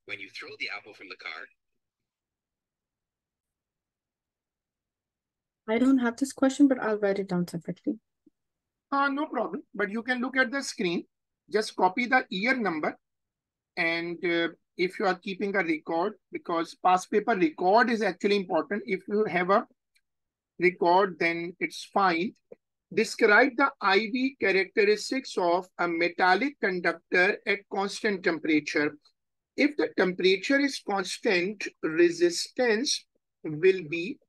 When you throw the apple from the car. I don't have this question, but I'll write it down separately. No problem. But you can look at the screen. Just copy the year number. And if you are keeping a record, because past paper record is actually important. If you have a record, then it's fine. Describe the IV characteristics of a metallic conductor at constant temperature. If the temperature is constant, resistance will be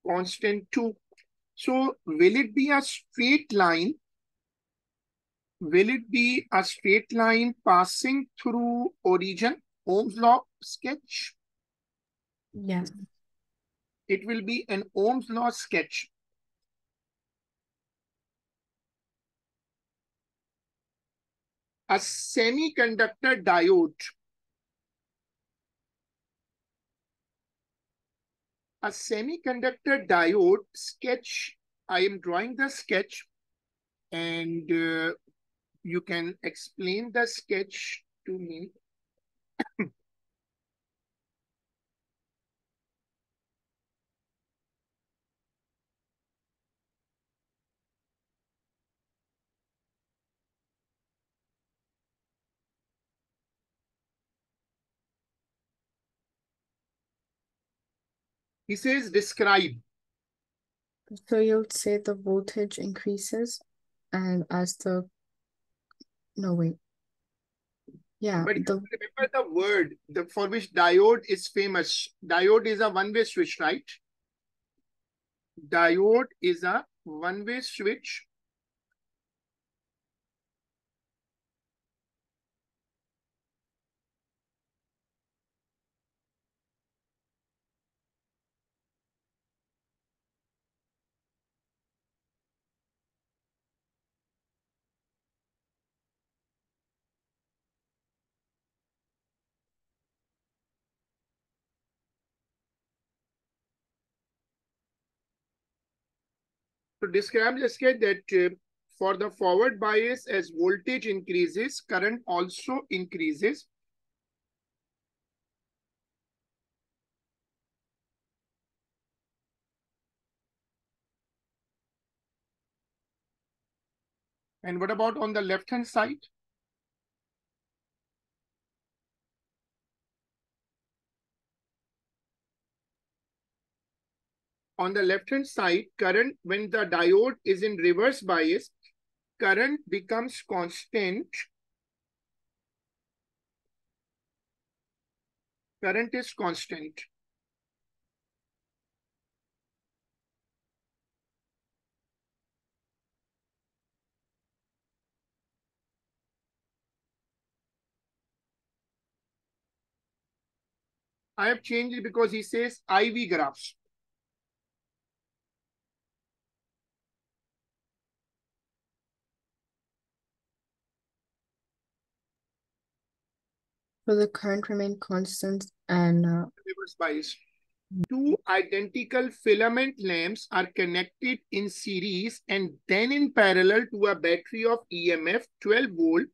constant too. So will it be a straight line? Will it be a straight line passing through origin? Ohm's law sketch? Yes. It will be an Ohm's law sketch. A semiconductor diode. A semiconductor diode sketch. I am drawing the sketch, and you can explain the sketch to me. He says describe. So you'll say the voltage increases, and as the no wait. Yeah, But you the remember the word for which diode is famous. Diode is a one-way switch, right? Diode is a one-way switch. So describe the sketch that for the forward bias, as voltage increases, current also increases. And what about on the left-hand side? On the left-hand side, current, when the diode is in reverse bias, current becomes constant. Current is constant. I have changed it because he says IV graphs. will the current remain constant and Reverse bias. Two identical filament lamps are connected in series and then in parallel to a battery of EMF 12 volt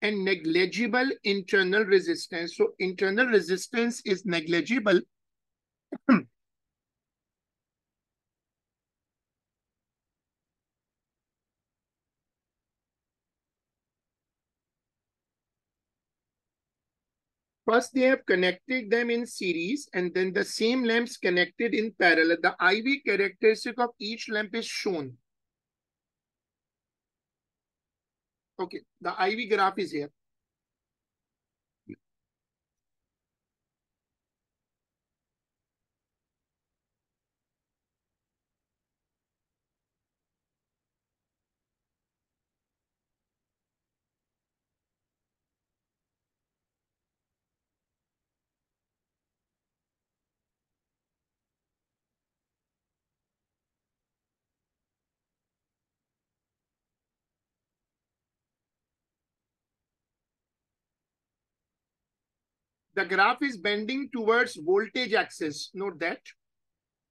and negligible internal resistance. So internal resistance is negligible. First, they have connected them in series and then the same lamps connected in parallel. The IV characteristic of each lamp is shown. Okay, the IV graph is here. The graph is bending towards voltage axis. Note that.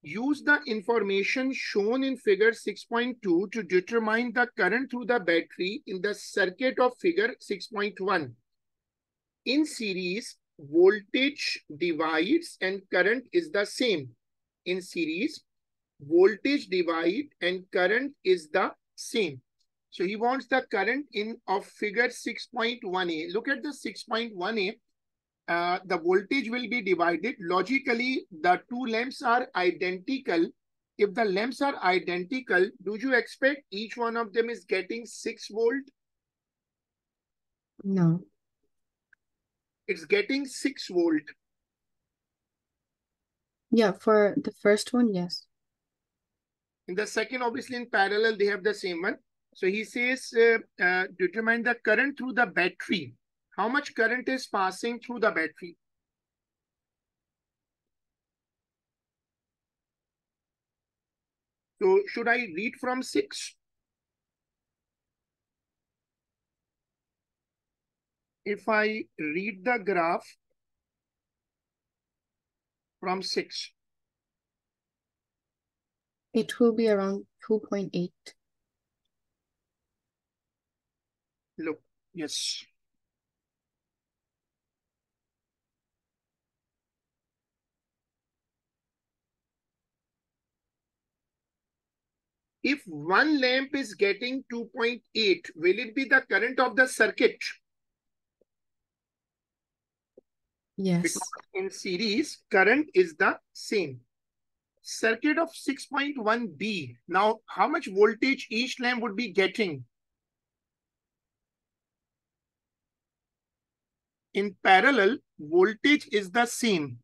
Use the information shown in figure 6.2 to determine the current through the battery in the circuit of figure 6.1. In series, voltage divides and current is the same. In series, voltage divide and current is the same. So he wants the current in of figure 6.1a. Look at the 6.1a. The voltage will be divided. Logically, the two lamps are identical. If the lamps are identical, do you expect each one of them is getting 6 volt? No. It's getting 6 volt. Yeah, for the first one, yes. In the second, obviously in parallel, they have the same one. So he says, determine the current through the battery. How much current is passing through the battery? So should I read from 6? If I read the graph from 6, It will be around 2.8. look, yes. If one lamp is getting 2.8, will it be the current of the circuit? Yes. Because in series, current is the same. Circuit of 6.1b. Now, how much voltage each lamp would be getting? In parallel, voltage is the same.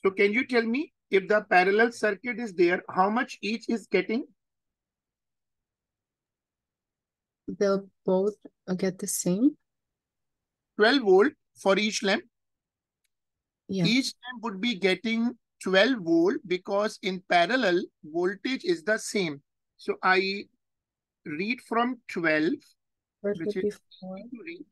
So can you tell me if the parallel circuit is there, how much each is getting? They'll both get the same. 12 volt for each lamp. Yeah. Each lamp would be getting 12 volt because in parallel, voltage is the same. So I read from 12, That which would is be 4. easy to read.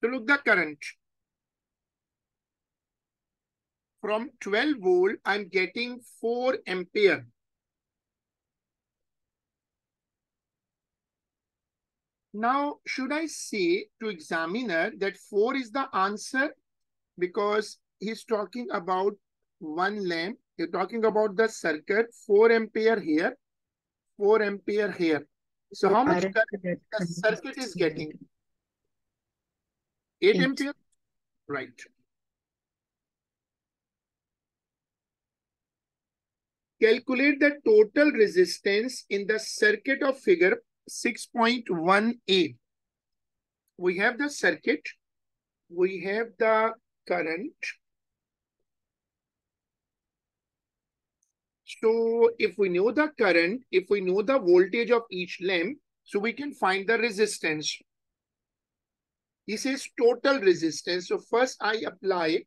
So look the current. From 12 volt, I'm getting 4 ampere. Now, should I say to examiner that 4 is the answer? Because he's talking about one lamp. You're talking about the circuit, 4 ampere here, 4 ampere here. So how much current the circuit is getting? 8 ampere? Right. Calculate the total resistance in the circuit of figure 6.1a. We have the circuit, we have the current. So if we know the current, if we know the voltage of each lamp, so we can find the resistance. He says total resistance. So first I apply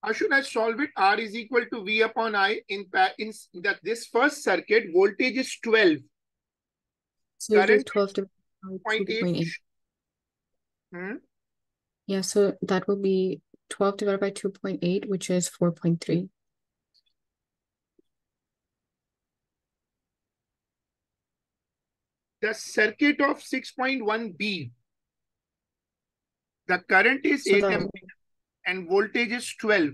how should I solve it? R is equal to V upon I. In that this first circuit, voltage is 12. So you do Current 12 divided by 0.8. 2.8. Yeah, so that will be 12 divided by 2.8, which is 4.3. The circuit of 6.1b, the current is So 8 that ampere and voltage is 12.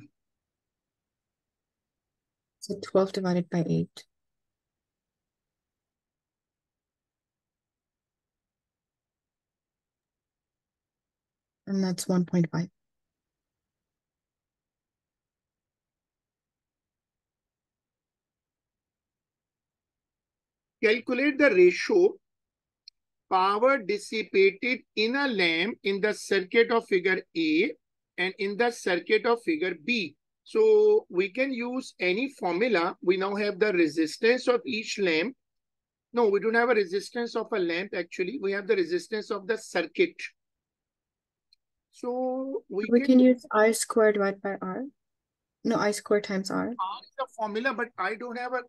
so 12 divided by 8. And that's 1.5. Calculate the ratio power dissipated in a lamp in the circuit of figure A and in the circuit of figure B. So we can use any formula. We now have the resistance of each lamp. No, we don't have a resistance of a lamp actually. We have the resistance of the circuit. So we can use I squared divided by R. No, I squared times R. R is the formula, but I don't have a,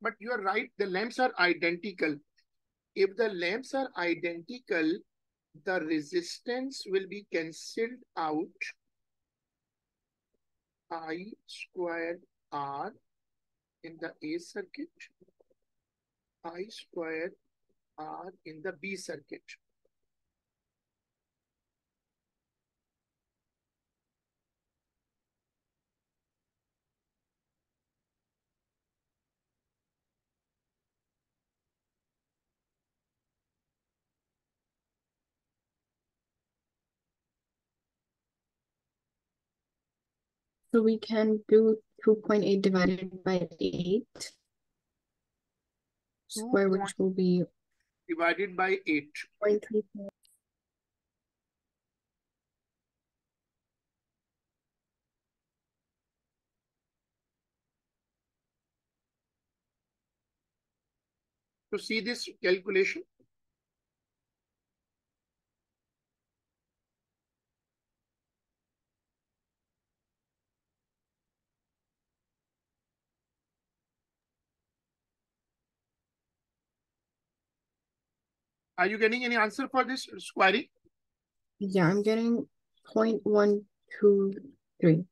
but you are right. The lamps are identical. If the lamps are identical, the resistance will be cancelled out. I squared R in the A circuit, I squared R in the B circuit. So we can do 2.8 divided by 8 square, which will be divided by 8. 0.34. To see this calculation. Are you getting any answer for this squaring? Yeah, I'm getting 0.123.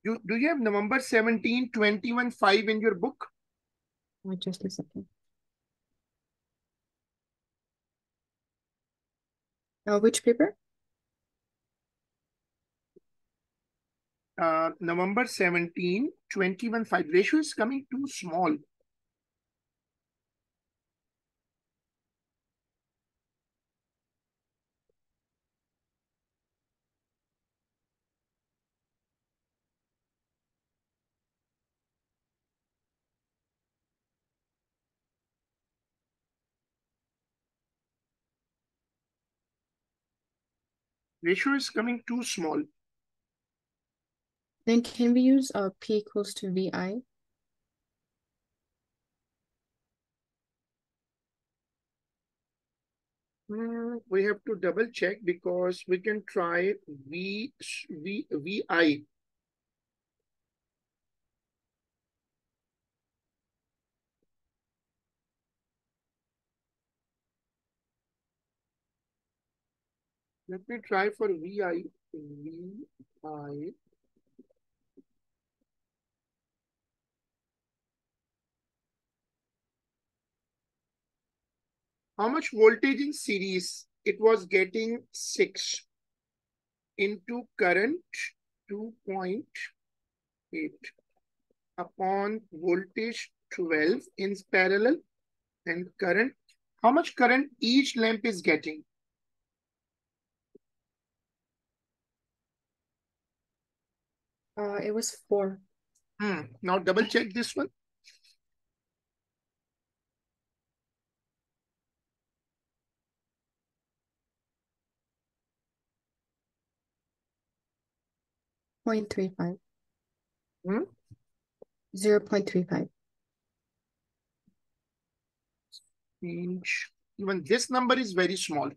Do you have November 17, 21, 5 in your book? Wait just a second. Which paper? November 17, 21, 5. Ratio is coming too small. Ratio is coming too small. Then can we use P equals to VI? We have to double check because we can try VI. Let me try for VI. VI. How much voltage in series? It was getting 6 into current 2.8 upon voltage 12 in parallel and current. How much current each lamp is getting? It was 4. Now double check this one. Point 0.35. 0.35. Even this number is very small.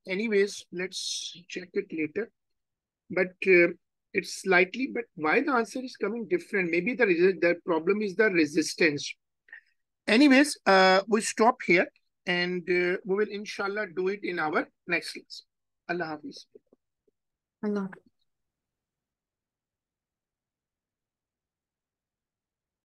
Anyways, let's check it later. But it's slightly, but why the answer is coming different? Maybe the problem is the resistance. Anyways, we stop here and we will inshallah do it in our next class. Allah Hafiz. Allah.